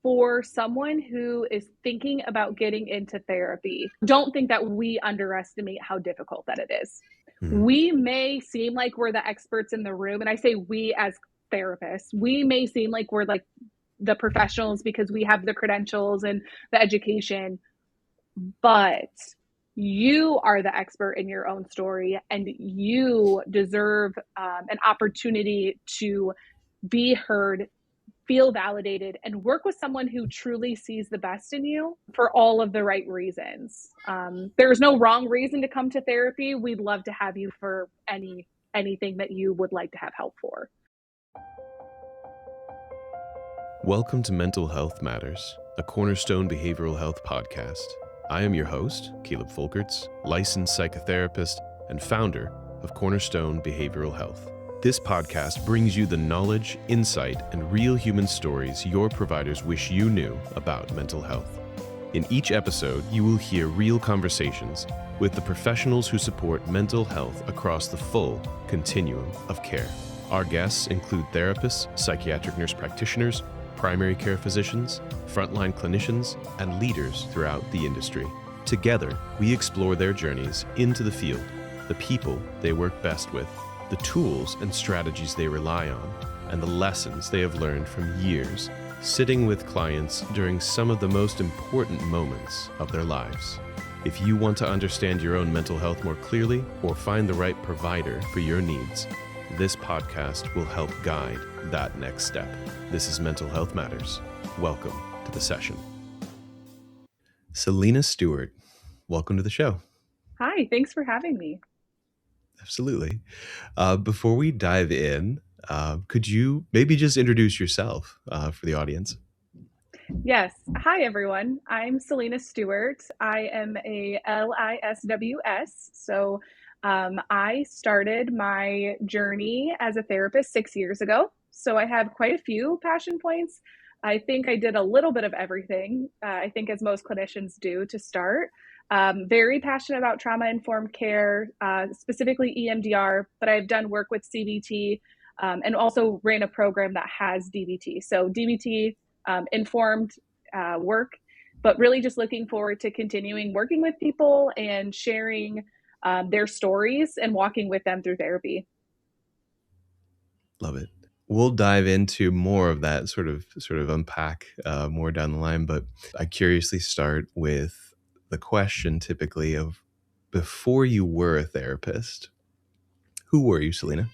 for someone who is thinking about getting into therapy, don't think that we underestimate how difficult that it is. We may seem like we're the experts in the room, and I say we as therapists, we may seem like we're like the professionals because we have the credentials and the education, but you are the expert in your own story, and you deserve an opportunity to be heard, feel validated, and work with someone who truly sees the best in you for all of the right reasons. There's no wrong reason to come to therapy. We'd love to have you for anything that you would like to have help for. Welcome to Mental Health Matters, a Cornerstone Behavioral Health podcast. I am your host, Caleb Folkerts, licensed psychotherapist and founder of Cornerstone Behavioral Health. This podcast brings you the knowledge, insight, and real human stories your providers wish you knew about mental health. In each episode, you will hear real conversations with the professionals who support mental health across the full continuum of care. Our guests include therapists, psychiatric nurse practitioners, primary care physicians, frontline clinicians, and leaders throughout the industry. Together, we explore their journeys into the field, the people they work best with, the tools and strategies they rely on, and the lessons they have learned from years sitting with clients during some of the most important moments of their lives. If you want to understand your own mental health more clearly or find the right provider for your needs, this podcast will help guide that next step. This is Mental Health Matters. Welcome to the session. Salina Stuart, welcome to the show. Hi, thanks for having me. Absolutely. Before we dive in, could you maybe just introduce yourself for the audience? Yes. Hi, everyone. I'm Salina Stuart. I am a LISW-S. So I started my journey as a therapist 6 years ago. So I have quite a few passion points. I think I did a little bit of everything, I think as most clinicians do to start. Very passionate about trauma-informed care, specifically EMDR, but I've done work with CBT and also ran a program that has DBT. So DBT informed work, but really just looking forward to continuing working with people and sharing their stories and walking with them through therapy. Love it. We'll dive into more of that, sort of unpack more down the line, but I curiously start with the question typically of, before you were a therapist, who were you, Salina?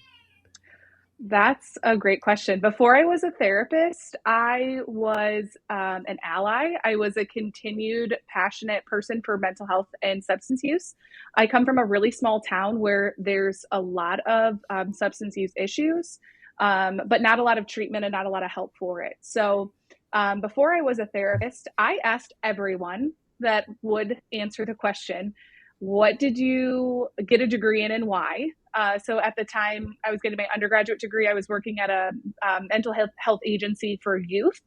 That's a great question. Before I was a therapist, I was an ally. I was a continued passionate person for mental health and substance use. I come from a really small town where there's a lot of substance use issues, but not a lot of treatment and not a lot of help for it. So before I was a therapist, I asked everyone that would answer the question, what did you get a degree in and why? So at the time I was getting my undergraduate degree, I was working at a mental health agency for youth.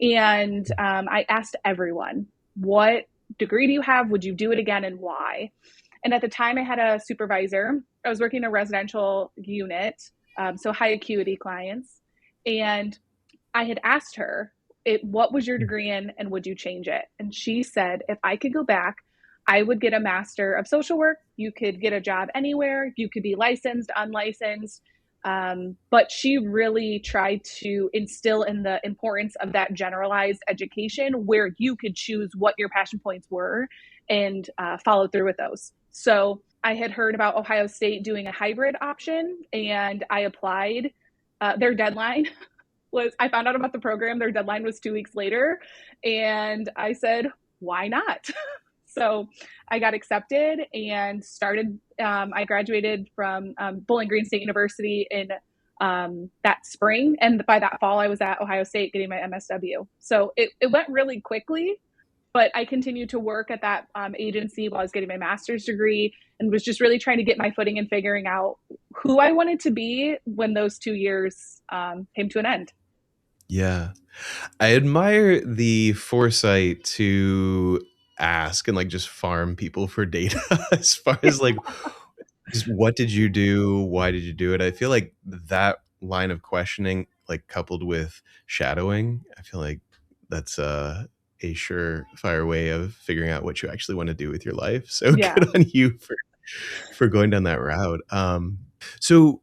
And I asked everyone, what degree do you have? Would you do it again and why? And at the time I had a supervisor. I was working in a residential unit, so high acuity clients. And I had asked her, what was your degree in and would you change it? And she said, if I could go back, I would get a master of social work. You could get a job anywhere. You could be licensed, unlicensed. But she really tried to instill in the importance of that generalized education where you could choose what your passion points were and follow through with those. So I had heard about Ohio State doing a hybrid option and I applied. Their deadline was, I found out about the program. Their deadline was 2 weeks later. And I said, why not? So I got accepted and started. I graduated from Bowling Green State University in that spring. And by that fall, I was at Ohio State getting my MSW. So it went really quickly, but I continued to work at that agency while I was getting my master's degree and was just really trying to get my footing and figuring out who I wanted to be when those 2 years came to an end. Yeah. I admire the foresight to ask and like just farm people for data as far as like just what did you do, why did you do it. I feel like that line of questioning, like coupled with shadowing, I feel like that's a surefire way of figuring out what you actually want to do with your life. So Yeah. good on you for going down that route. So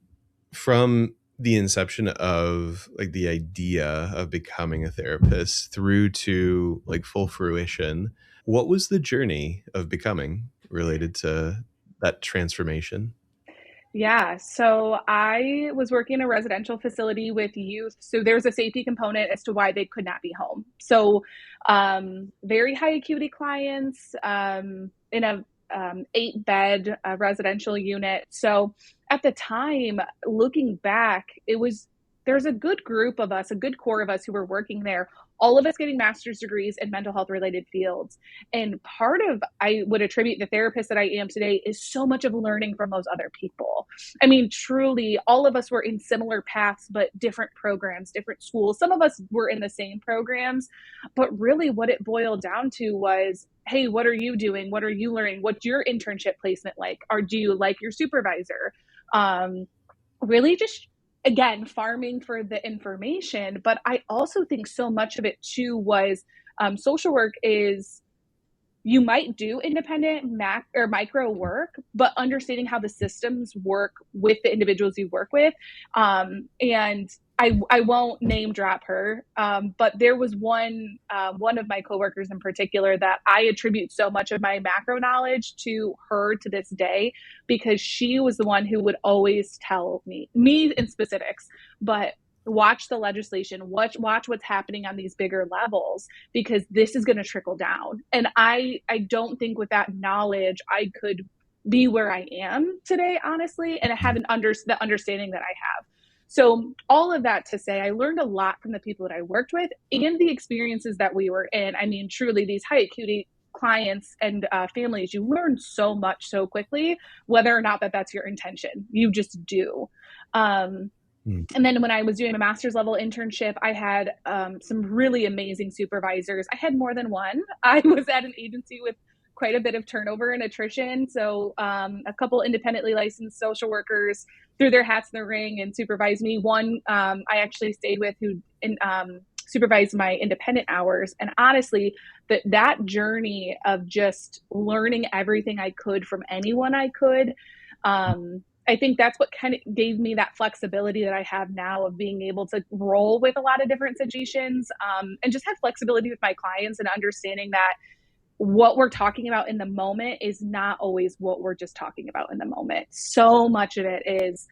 from the inception of like the idea of becoming a therapist through to like full fruition, what was the journey of becoming related to that transformation? Yeah, so I was working in a residential facility with youth. So there's a safety component as to why they could not be home. So very high acuity clients in a 8-bed residential unit. So at the time, looking back, there's a good group of us, a good core of us who were working there, all of us getting master's degrees in mental health related fields. And part of, I would attribute the therapist that I am today is so much of learning from those other people. I mean, truly, all of us were in similar paths, but different programs, different schools. Some of us were in the same programs, but really what it boiled down to was, hey, what are you doing? What are you learning? What's your internship placement like? Or do you like your supervisor? Um, Really just, again, farming for the information. But I also think so much of it too was social work is, you might do independent mac or micro work, but understanding how the systems work with the individuals you work with. And I won't name drop her, but there was one of my coworkers in particular that I attribute so much of my macro knowledge to her to this day, because she was the one who would always tell me in specifics, but watch the legislation, watch what's happening on these bigger levels, because this is going to trickle down. And I don't think with that knowledge I could be where I am today, honestly, and have the understanding that I have. So all of that to say, I learned a lot from the people that I worked with and the experiences that we were in. I mean, truly, these high acuity clients and families, you learn so much so quickly, whether or not that's your intention. You just do. And then when I was doing a master's level internship, I had some really amazing supervisors. I had more than one. I was at an agency with quite a bit of turnover and attrition. So a couple independently licensed social workers threw their hats in the ring and supervised me. One I actually stayed with who supervised my independent hours. And honestly, that journey of just learning everything I could from anyone I could, I think that's what kind of gave me that flexibility that I have now of being able to roll with a lot of different situations, and just have flexibility with my clients and understanding that what we're talking about in the moment is not always what we're just talking about in the moment. So much of it is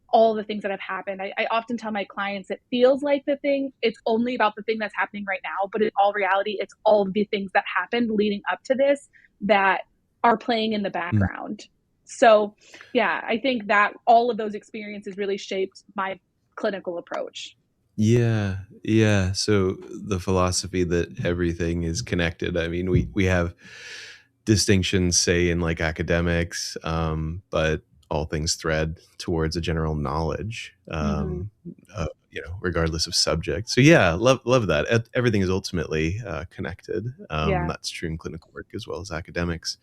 all the things that have happened. I often tell my clients it feels like it's only about the thing that's happening right now, but in all reality, it's all of the things that happened leading up to this that are playing in the background. So, yeah, I think that all of those experiences really shaped my clinical approach. Yeah, yeah. So the philosophy that everything is connected. I mean, we have distinctions, say in like academics, but all things thread towards a general knowledge, Mm-hmm. regardless of subject. So yeah, love that. Everything is ultimately connected. Yeah. That's true in clinical work as well as academics.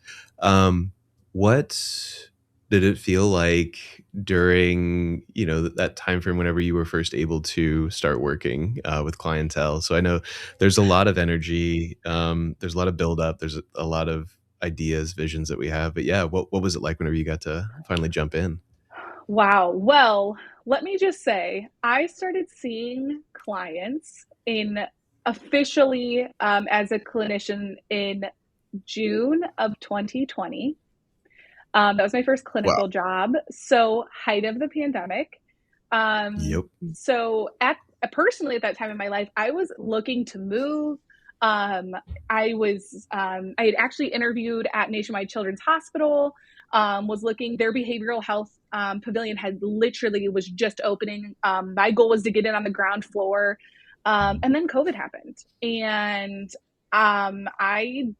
What did it feel like during that time frame whenever you were first able to start working with clientele? So I know there's a lot of energy, there's a lot of buildup, there's a lot of ideas, visions that we have, but yeah, what was it like whenever you got to finally jump in? Wow. Well, let me just say, I started seeing clients in officially as a clinician in June of 2020. That was my first Wow. clinical job. So, height of the pandemic. Yep. So, personally at that time in my life, I was looking to move. Um, I had actually interviewed at Nationwide Children's Hospital. Was looking, their behavioral health pavilion had literally was just opening. My goal was to get in on the ground floor, and then COVID happened, and I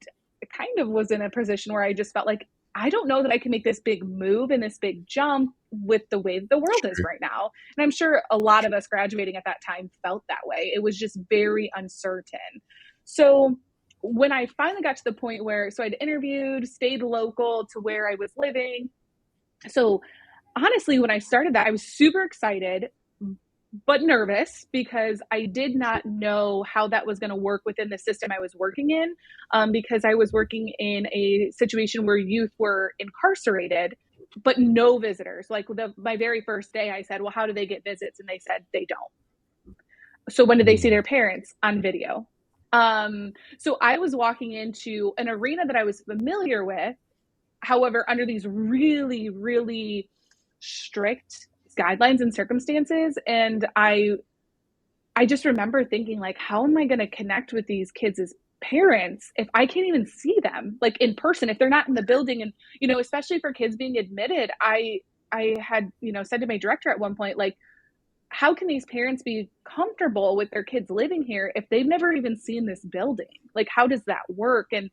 kind of was in a position where I just felt like I don't know that I can make this big move and this big jump with the way the world is Sure. right now. And I'm sure a lot of us graduating at that time felt that way. It was just very uncertain. So when I finally got to the point where, so I'd interviewed, stayed local to where I was living. So honestly, when I started that, I was super excited, but nervous because I did not know how that was going to work within the system I was working in, because I was working in a situation where youth were incarcerated, but no visitors. Like my very first day, I said, well, how do they get visits? And they said they don't. So when did they see Mm. their parents? On video. So I was walking into an arena that I was familiar with, however, under these really, really strict guidelines and circumstances. And I just remember thinking, like, how am I going to connect with these kids as parents if I can't even see them, like, in person, if they're not in the building? And, especially for kids being admitted, I had, said to my director at one point, like, how can these parents be comfortable with their kids living here if they've never even seen this building? Like, how does that work? And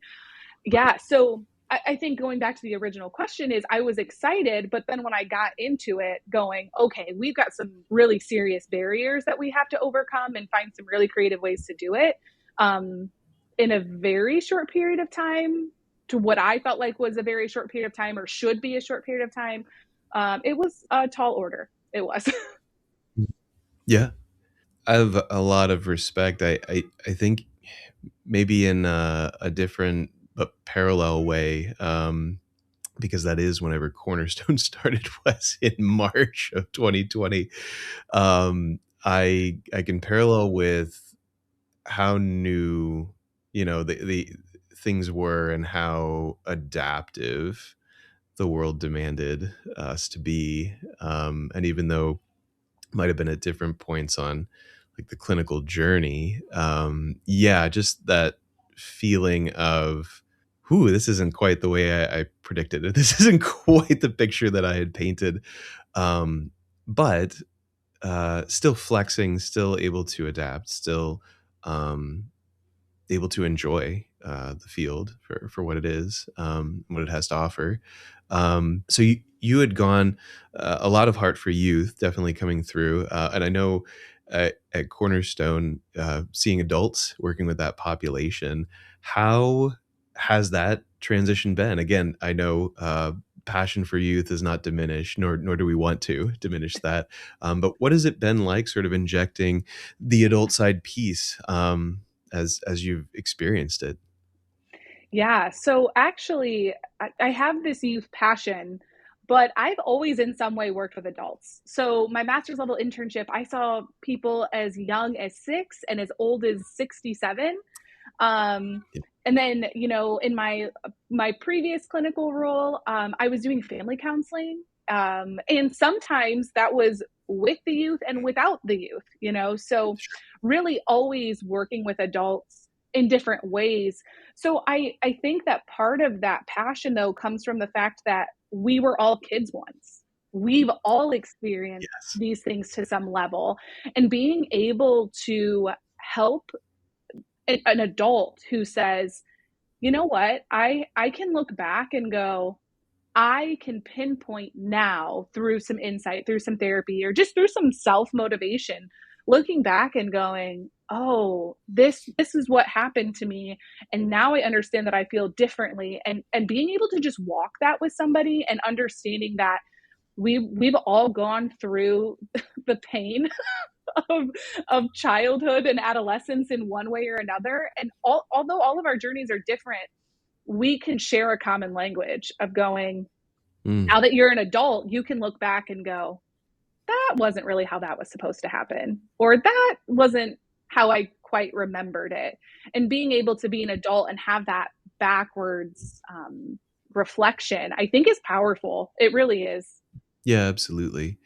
yeah, so I think going back to the original question is I was excited, but then when I got into it going, okay, we've got some really serious barriers that we have to overcome and find some really creative ways to do it, um, in a very short period of time, to what I felt like was a very short period of time or should be a short period of time. It was a tall order. It was. Yeah. I have a lot of respect. I think maybe in a different but parallel way, because that is whenever Cornerstone started, was in March of 2020. I can parallel with how new, the things were and how adaptive the world demanded us to be. And even though might have been at different points on like the clinical journey. Yeah, just that feeling of, "Ooh, this isn't quite the way I predicted it. This isn't quite the picture that I had painted." But still flexing, still able to adapt, still um, able to enjoy the field for what it is, what it has to offer. So you had gone a lot of heart for youth, definitely coming through, and I know at Cornerstone, seeing adults working with that population, how has that transition been? Again, I know passion for youth is not diminished, nor do we want to diminish that. But what has it been like, sort of injecting the adult side piece? As you've experienced it. Yeah. So actually, I have this youth passion, but I've always in some way worked with adults. So my master's level internship, I saw people as young as 6 and as old as 67. Um, Yeah. and then, in my previous clinical role, I was doing family counseling. And sometimes that was with the youth and without the youth. So really always working with adults in different ways. So I think that part of that passion though comes from the fact that we were all kids once. We've all experienced Yes. these things to some level, and being able to help an adult who says, you know what, I can look back and go, I can pinpoint now through some insight, through some therapy, or just through some self motivation, looking back and going, oh, this is what happened to me, and now I understand that I feel differently, and being able to just walk that with somebody and understanding that we've all gone through the pain of childhood and adolescence in one way or another, and although all of our journeys are different, we can share a common language of going, Mm. now that you're an adult, you can look back and go, that wasn't really how that was supposed to happen, or that wasn't how I quite remembered it. And being able to be an adult and have that backwards reflection, I think is powerful. It really is. Yeah, absolutely.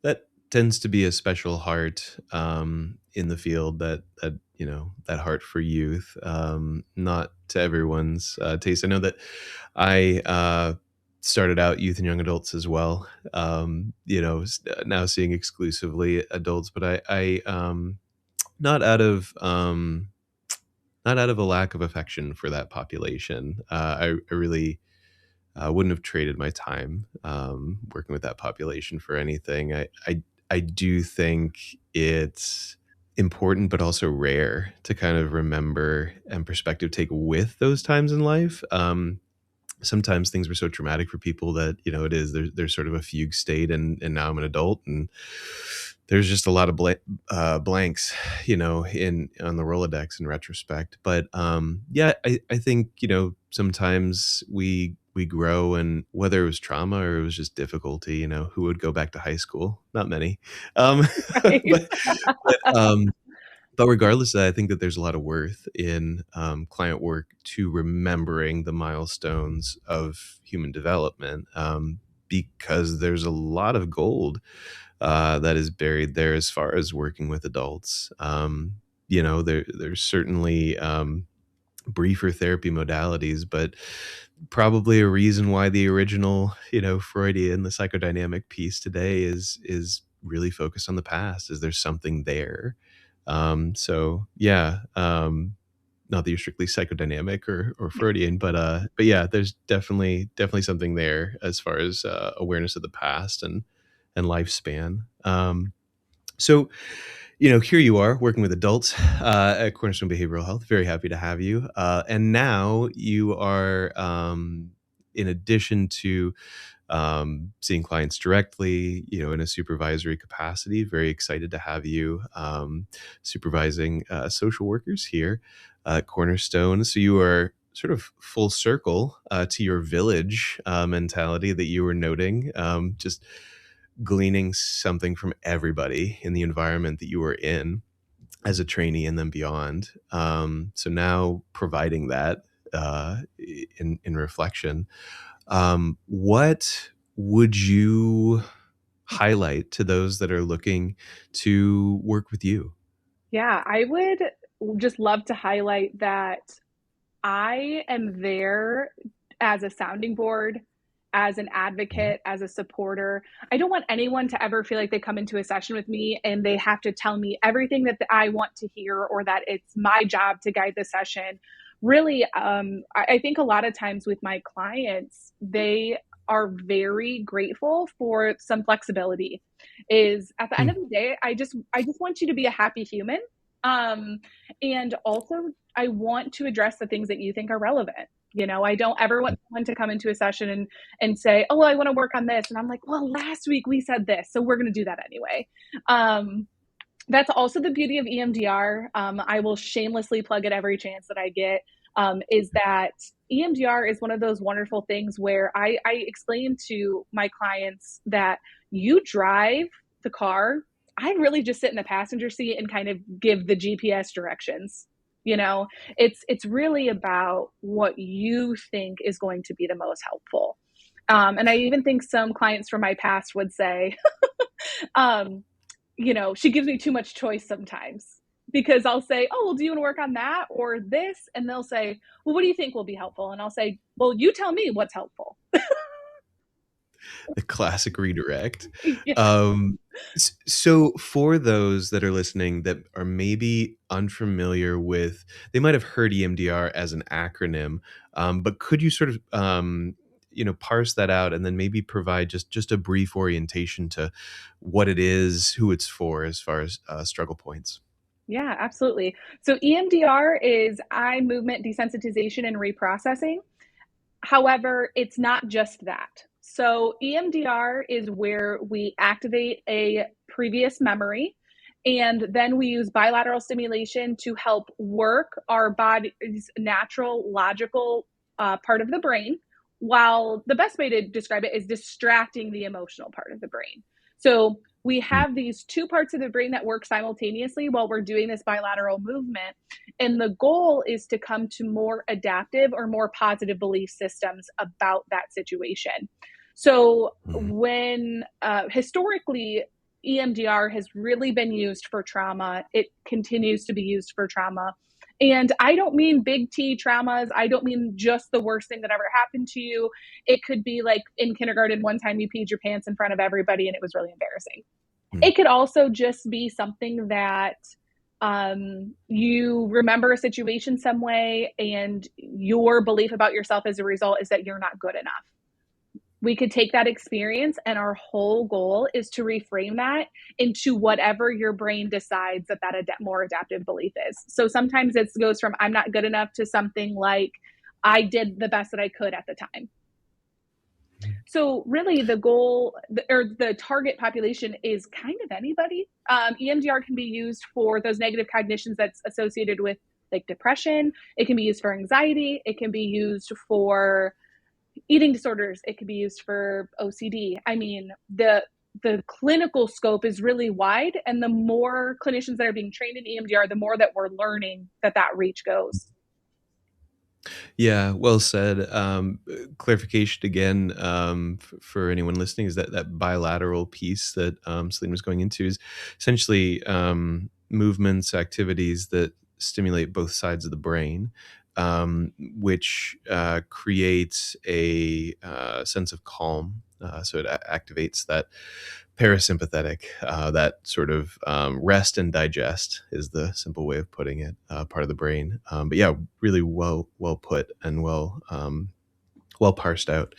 That tends to be a special heart in the field. That that heart for youth. Not to everyone's taste. I know that I started out youth and young adults as well. Now seeing exclusively adults, but I not out of not out of a lack of affection for that population. I really wouldn't have traded my time working with that population for anything. I do think it's important, but also rare to kind of remember and perspective take with those times in life. sometimes things were so traumatic for people that, there's sort of a fugue state, and now I'm an adult, and there's just a lot of blanks, in on the Rolodex in retrospect. But yeah, I think, sometimes we grow, and whether it was trauma or it was just difficulty, who would go back to high school? Not many. Um, Right. but but regardless of that, I think that there's a lot of worth in client work to remembering the milestones of human development, because there's a lot of gold that is buried there as far as working with adults. There's certainly briefer therapy modalities, but probably a reason why the original, Freudian, the psychodynamic piece today is really focused on the past, is there's something there. So yeah, not that you're strictly psychodynamic or Freudian, but yeah, there's definitely something there as far as awareness of the past and lifespan. So, here you are working with adults at Cornerstone Behavioral Health. Very happy to have you. And now you are, in addition to seeing clients directly, in a supervisory capacity, very excited to have you supervising social workers here at Cornerstone. So you are sort of full circle to your village mentality that you were noting, just gleaning something from everybody in the environment that you were in as a trainee and then beyond. So now providing that in reflection, what would you highlight to those that are looking to work with you? Yeah, I would just love to highlight that I am there as a sounding board, as an Mhm. advocate, as a supporter. I don't want anyone to ever feel like they come into a session with me and they have to tell me everything that I want to hear, or that it's my job to guide the session. Really, I think a lot of times with my clients, they are very grateful for some flexibility. Is at the end Hmm. of the day, I just want you to be a happy human. Um, and also, I want to address the things that you think are relevant. I don't ever want someone to come into a session and say, "Oh, well, I want to work on this," and I'm like, "Well, last week we said this, so we're going to do that anyway." Um, that's also the beauty of EMDR. I will shamelessly plug it every chance that I get. Is that EMDR is one of those wonderful things where I explain to my clients that you drive the car. I really just sit in the passenger seat and kind of give the GPS directions. It's really about what you think is going to be the most helpful. And I even think some clients from my past would say, um, she gives me too much choice sometimes, because I'll say, "Oh, well, do you want to work on that or this?" And they'll say, "Well, what do you think will be helpful?" And I'll say, "Well, you tell me what's helpful." The classic redirect. Yeah. Um, so for those that are listening that are maybe unfamiliar with, they might have heard EMDR as an acronym, but could you sort of, parse that out and then maybe provide just a brief orientation to what it is, who it's for, as far as struggle points? Yeah, absolutely. So EMDR is eye movement desensitization and reprocessing. However, it's not just that. So EMDR is where we activate a previous memory, and then we use bilateral stimulation to help work our body's natural logical part of the brain, while the best way to describe it is distracting the emotional part of the brain. So we Mm. have these two parts of the brain that work simultaneously while we're doing this bilateral movement. And the goal is to come to more adaptive or more positive belief systems about that situation. So, Mhm. when historically, EMDR has really been used for trauma, it continues to be used for trauma. And I don't mean big T traumas. I don't mean just the worst thing that ever happened to you. It could be like in kindergarten, one time you peed your pants in front of everybody and it was really embarrassing. Mm. It could also just be something that you remember a situation some way, and your belief about yourself as a result is that you're not good enough. We could take that experience, and our whole goal is to reframe that into whatever your brain decides that more adaptive belief is. So sometimes it goes from "I'm not good enough" to something like, I did the best that I could at the time. So really the goal or the target population is kind of anybody. EMDR can be used for those negative cognitions that's associated with like depression. It can be used for anxiety. It can be used for eating disorders. It can be used for OCD. I mean, the clinical scope is really wide, and the more clinicians that are being trained in EMDR, the more that we're learning that reach goes. Yeah, well said. Clarification again, for anyone listening, is that bilateral piece that Celine was going into is essentially movements, activities that stimulate both sides of the brain, which creates a sense of calm. So it activates that parasympathetic, that sort of rest and digest is the simple way of putting it, part of the brain. But yeah, really well put and well parsed out.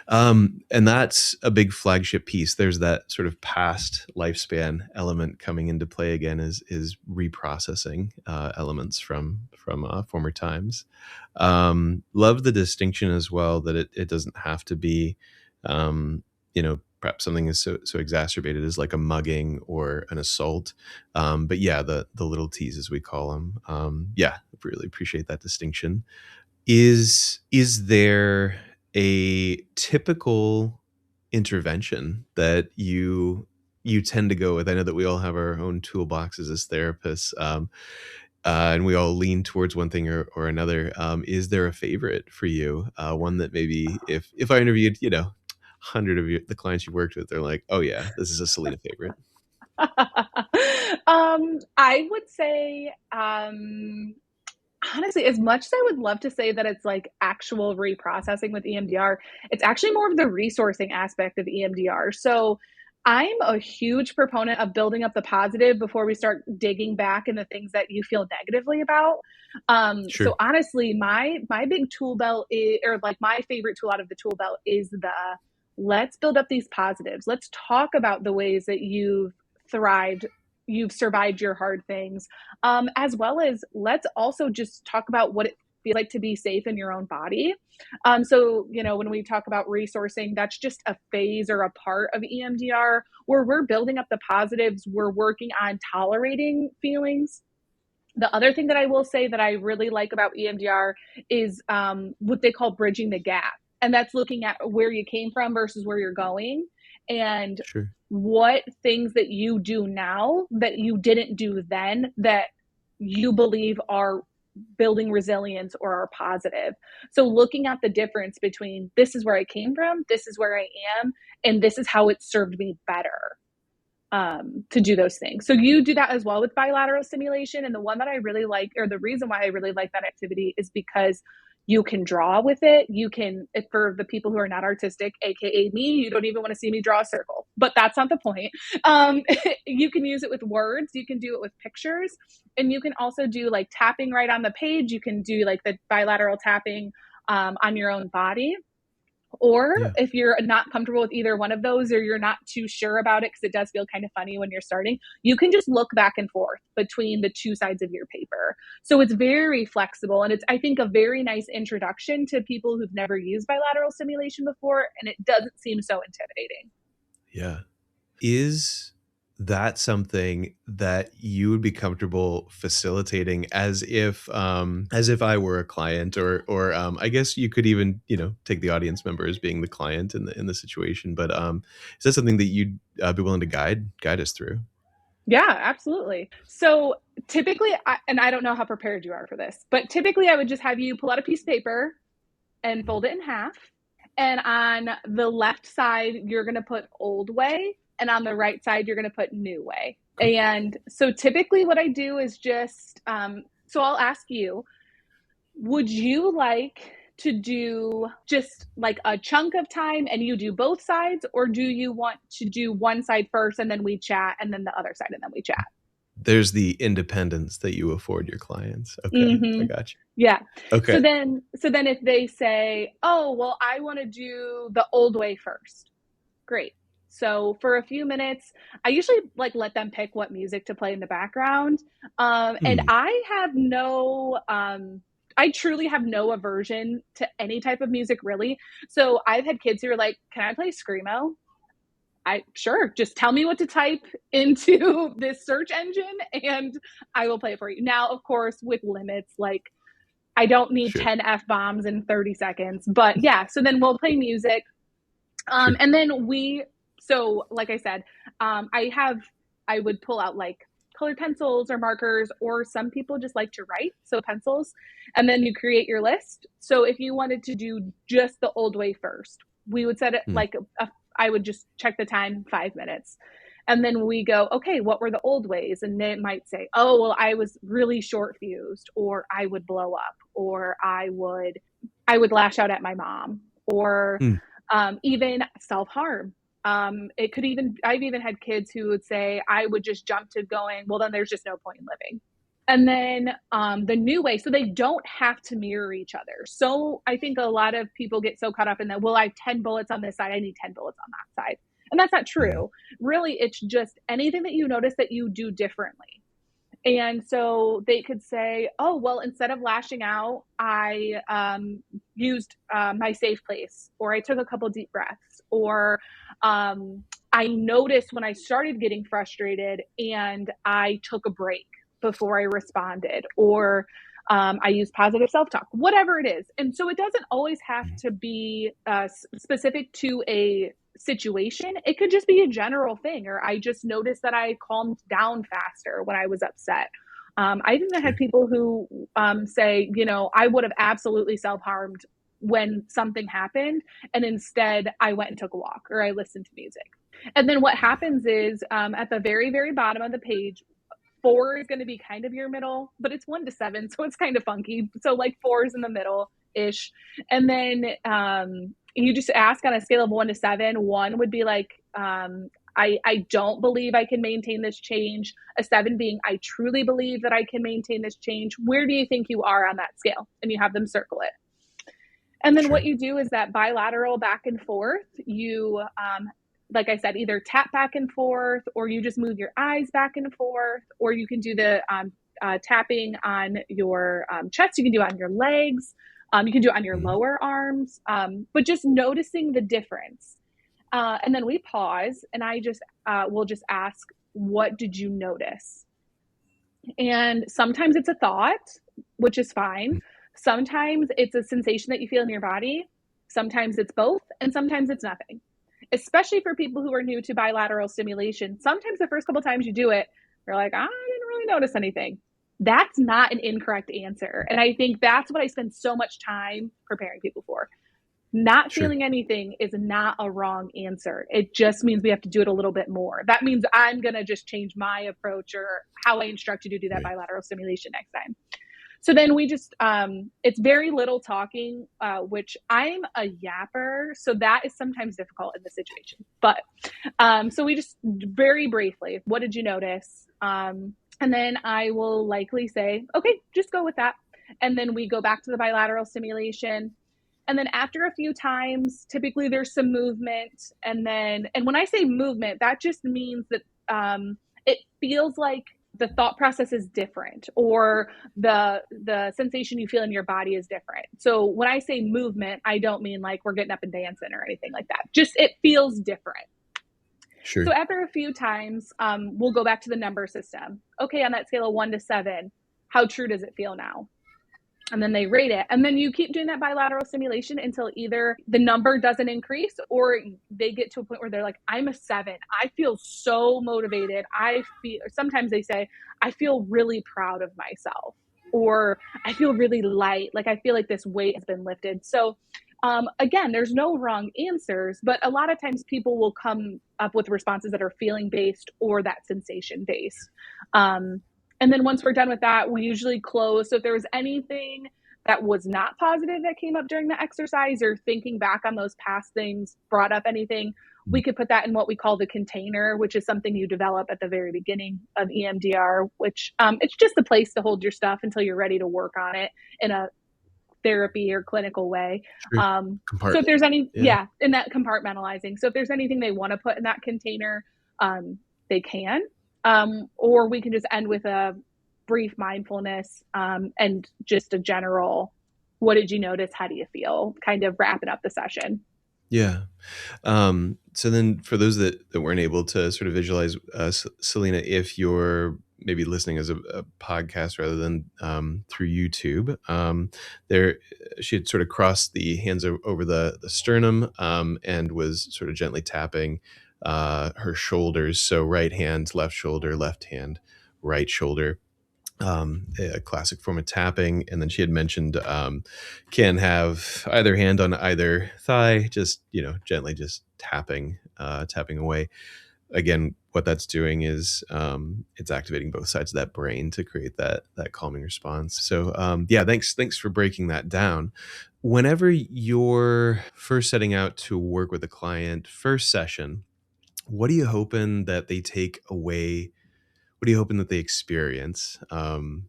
And that's a big flagship piece. There's that sort of past lifespan element coming into play again, is reprocessing elements from former times. Love the distinction as well that it doesn't have to be, perhaps something is so exacerbated as like a mugging or an assault. But yeah, the little T's, as we call them. Yeah, really appreciate that distinction. Is there a typical intervention that you tend to go with? I know that we all have our own toolboxes as therapists, and we all lean towards one thing or another. Is there a favorite for you? One that maybe if I interviewed, 100 of the clients you worked with, they're like, oh yeah, this is a Salina favorite. I would say, honestly, as much as I would love to say that it's like actual reprocessing with EMDR, it's actually more of the resourcing aspect of EMDR. So I'm a huge proponent of building up the positive before we start digging back in the things that you feel negatively about. Sure. So honestly, my big tool belt is, or like my favorite tool out of the tool belt is let's build up these positives. Let's talk about the ways that you've thrived, you've survived your hard things, as well as let's also just talk about what it feels like to be safe in your own body. So, when we talk about resourcing, that's just a phase or a part of EMDR where we're building up the positives. We're working on tolerating feelings. The other thing that I will say that I really like about EMDR is what they call bridging the gap. And that's looking at where you came from versus where you're going, and Sure. what things that you do now that you didn't do then that you believe are building resilience or are positive. So looking at the difference between this is where I came from, this is where I am, and this is how it served me better, to do those things. So you do that as well with bilateral stimulation. And the one that I really like, or the reason why I really like that activity, is because you can draw with it. You can, for the people who are not artistic, AKA me, you don't even want to see me draw a circle, but that's not the point. You can use it with words. You can do it with pictures, and you can also do like tapping right on the page. You can do like the bilateral tapping on your own body. Or Yeah. if you're not comfortable with either one of those, or you're not too sure about it because it does feel kind of funny when you're starting, you can just look back and forth between the two sides of your paper. So it's very flexible, and it's, I think, a very nice introduction to people who've never used bilateral stimulation before, and it doesn't seem so intimidating. Yeah. Is that something that you would be comfortable facilitating as if I were a client, or I guess you could even, take the audience member as being the client in the situation, but is that something that you'd be willing to guide us through? Yeah, absolutely. So typically, and I don't know how prepared you are for this, but typically I would just have you pull out a piece of paper and fold it in half. And on the left side, you're going to put old way. And on the right side, you're going to put new way. Okay. And so typically what I do is just, so I'll ask you, would you like to do just like a chunk of time and you do both sides? Or do you want to do one side first and then we chat, and then the other side and then we chat? There's the independence that you afford your clients. Okay, I Mm-hmm. got you. Yeah. Okay. So then if they say, oh, well, I want to do the old way first. Great. So for a few minutes, I usually like let them pick what music to play in the background. And Hmm. I have no, I truly have no aversion to any type of music, really. So I've had kids who are like, can I play Screamo? Sure, just tell me what to type into this search engine and I will play it for you. Now, of course, with limits, like I don't need Sure. 10 F-bombs in 30 seconds, but yeah, so then we'll play music. Sure. And then so like I said, I would pull out like colored pencils or markers, or some people just like to write, so pencils, and then you create your list. So if you wanted to do just the old way first, we would set it like I would just check the time, 5 minutes. And then we go, okay, what were the old ways? And they might say, oh, well, I was really short fused, or I would blow up, or I would lash out at my mom, or even self-harm. I've even had kids who would say, I would just jump to going, well, then there's just no point in living. And then the new way, so they don't have to mirror each other. So I think a lot of people get so caught up in that, well, I have 10 bullets on this side, I need 10 bullets on that side. And that's not true. Really, it's just anything that you notice that you do differently. And so they could say, oh, well, instead of lashing out, I used my safe place, or I took a couple deep breaths, or I noticed when I started getting frustrated and I took a break before I responded, or I used positive self-talk, whatever it is. And so it doesn't always have to be specific to a situation. It could just be a general thing, or I just noticed that I calmed down faster when I was upset. I even had people who say, I would have absolutely self-harmed when something happened, and instead I went and took a walk, or I listened to music. And then what happens is at the very, very bottom of the page, 4 is going to be kind of your middle, but it's 1 to 7, so it's kind of funky. So like 4 is in the middle-ish. And then you just ask on a scale of 1 to 7. 1 would be like, I don't believe I can maintain this change. A 7 being, I truly believe that I can maintain this change. Where do you think you are on that scale? And you have them circle it. And then what you do is that bilateral back and forth, you, like I said, either tap back and forth, or you just move your eyes back and forth, or you can do the tapping on your chest. You can do it on your legs. You can do it on your lower arms, but just noticing the difference. And then we pause, and I just will just ask, what did you notice? And sometimes it's a thought, which is fine. Sometimes it's a sensation that you feel in your body. Sometimes it's both, and sometimes it's nothing. Especially for people who are new to bilateral stimulation, sometimes the first couple of times you do it, you're like, I didn't really notice anything. That's not an incorrect answer. And I think that's what I spend so much time preparing people for. Not feeling anything is not a wrong answer. It just means we have to do it a little bit more. That means I'm going to just change my approach or how I instruct you to do that bilateral stimulation next time. So then we just, it's very little talking, which I'm a yapper. So that is sometimes difficult in this situation. But so we just very briefly, what did you notice? And then I will likely say, okay, just go with that. And then we go back to the bilateral stimulation. And then after a few times, typically there's some movement. And when I say movement, that just means that it feels like the thought process is different, or the sensation you feel in your body is different. So when I say movement, I don't mean like we're getting up and dancing or anything like that. Just it feels different. Sure. So after a few times, we'll go back to the number system. Okay, on that scale of 1 to 7, how true does it feel now? And then they rate it. And then you keep doing that bilateral stimulation until either the number doesn't increase, or they get to a point where they're like, I'm a 7. I feel so motivated. Sometimes they say, I feel really proud of myself, or I feel really light. Like I feel like this weight has been lifted. So again, there's no wrong answers, but a lot of times people will come up with responses that are feeling based or that sensation based. And then once we're done with that, we usually close. So if there was anything that was not positive that came up during the exercise, or thinking back on those past things brought up anything, we could put that in what we call the container, which is something you develop at the very beginning of EMDR, which it's just a place to hold your stuff until you're ready to work on it in a therapy or clinical way. So if there's any, in that compartmentalizing. So if there's anything they want to put in that container, they can. Or we can just end with a brief mindfulness, and just a general, what did you notice? How do you feel? Kind of wrapping up the session. Yeah. So then for those that weren't able to sort of visualize, Selena, if you're maybe listening as a podcast rather than through YouTube, there she had sort of crossed the hands over the sternum, and was sort of gently tapping her shoulders. So right hand, left shoulder, left hand, right shoulder, a classic form of tapping. And then she had mentioned, can have either hand on either thigh, just, gently just tapping away. Again, what that's doing is, it's activating both sides of that brain to create that calming response. So yeah, thanks for breaking that down. Whenever you're first setting out to work with a client, first session, what are you hoping that they take away? What are you hoping that they experience?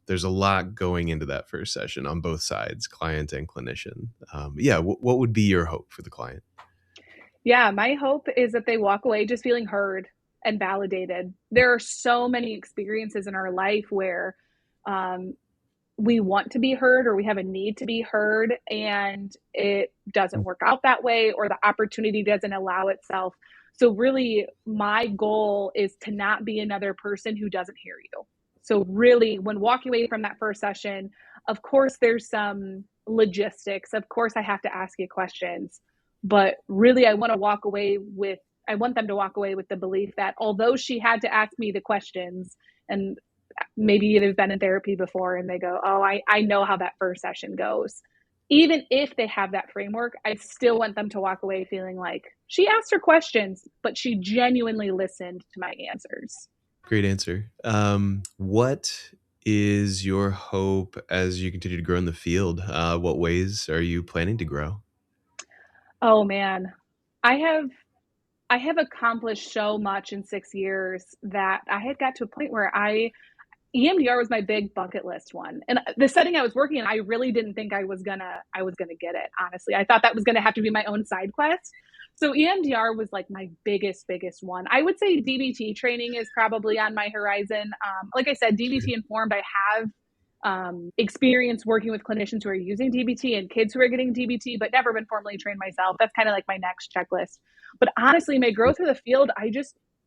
There's a lot going into that first session on both sides, client and clinician. Yeah, what would be your hope for the client? Yeah, my hope is that they walk away just feeling heard and validated. There are so many experiences in our life where um, we want to be heard or we have a need to be heard, and it doesn't work out that way, or the opportunity doesn't allow itself. So really, my goal is to not be another person who doesn't hear you. So really, when walking away from that first session, of course there's some logistics, of course I have to ask you questions, but really I want them to walk away with the belief that although she had to ask me the questions, and maybe they've been in therapy before and they go, oh, I know how that first session goes. Even if they have that framework, I still want them to walk away feeling like she asked her questions, but she genuinely listened to my answers. Great answer. What is your hope as you continue to grow in the field? What ways are you planning to grow? Oh man, I have I have accomplished so much in 6 years that I had got to a point where EMDR was my big bucket list one. And the setting I was working in, I really didn't think I was gonna get it, honestly. I thought that was gonna have to be my own side quest. So EMDR was like my biggest one. I would say DBT training is probably on my horizon. Like I said, DBT informed, I have experience working with clinicians who are using DBT and kids who are getting DBT, but never been formally trained myself. That's kind of like my next checklist. But honestly, my growth through the field,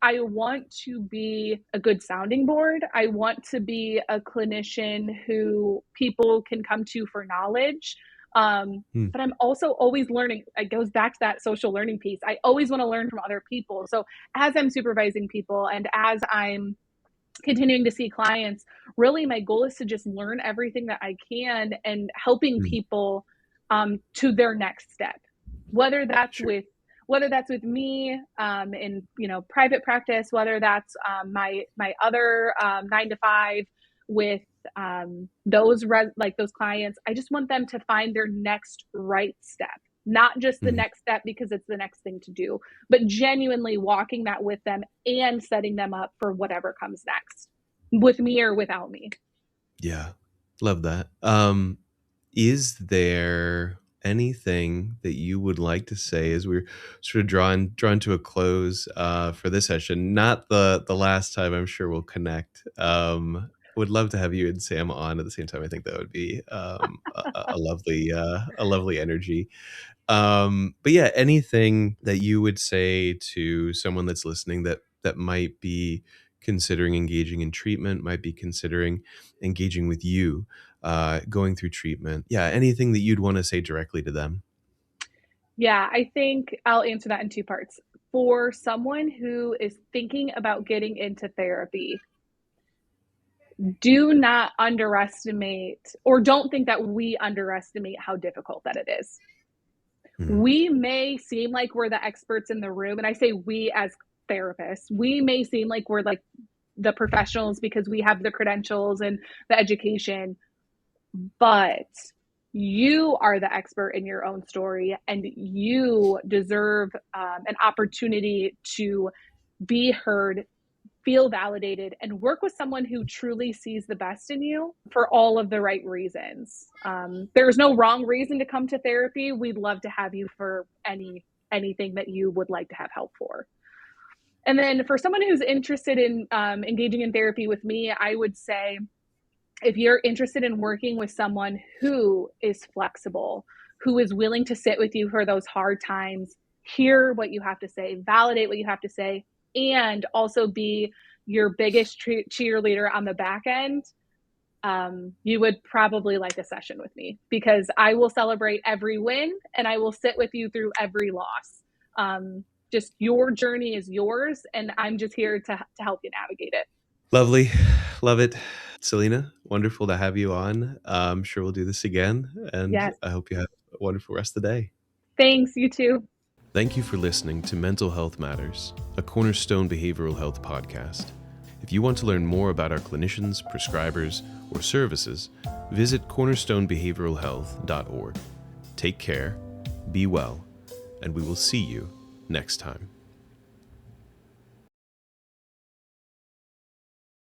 I want to be a good sounding board. I want to be a clinician who people can come to for knowledge. Hmm. But I'm also always learning. It goes back to that social learning piece. I always want to learn from other people. So as I'm supervising people and as I'm continuing to see clients, really my goal is to just learn everything that I can and helping Hmm. people to their next step, whether that's Sure. with me in private practice, whether that's my other 9 to 5 with those clients. I just want them to find their next right step, not just the Mhm. next step because it's the next thing to do, but genuinely walking that with them and setting them up for whatever comes next, with me or without me. Yeah, love that. Is there anything that you would like to say as we're sort of drawn to a close for this session? Not the last time I'm sure we'll connect. Would love to have you and Sam on at the same time. I think that would be a lovely energy. But yeah, anything that you would say to someone that's listening that might be considering engaging in treatment, might be considering engaging with you, going through treatment. Yeah, anything that you'd want to say directly to them. Yeah, I think I'll answer that in two parts. For someone who is thinking about getting into therapy, do not underestimate, or don't think that we underestimate how difficult that it is. Mhm. We may seem like we're the experts in the room, and I say we as therapists, we may seem like we're like the professionals because we have the credentials and the education, but you are the expert in your own story, and you deserve an opportunity to be heard, feel validated, and work with someone who truly sees the best in you for all of the right reasons. There's no wrong reason to come to therapy. We'd love to have you for anything that you would like to have help for. And then for someone who's interested in engaging in therapy with me, I would say if you're interested in working with someone who is flexible, who is willing to sit with you for those hard times, hear what you have to say, validate what you have to say, and also be your biggest cheerleader on the back end, you would probably like a session with me, because I will celebrate every win and I will sit with you through every loss. Just your journey is yours, and I'm just here to help you navigate it. Lovely. Love it. Salina, wonderful to have you on. I'm sure we'll do this again, and Yes. I hope you have a wonderful rest of the day. Thanks. You too. Thank you for listening to Mental Health Matters, a Cornerstone Behavioral Health podcast. If you want to learn more about our clinicians, prescribers, or services, visit cornerstonebehavioralhealth.org. Take care, be well, and we will see you next time.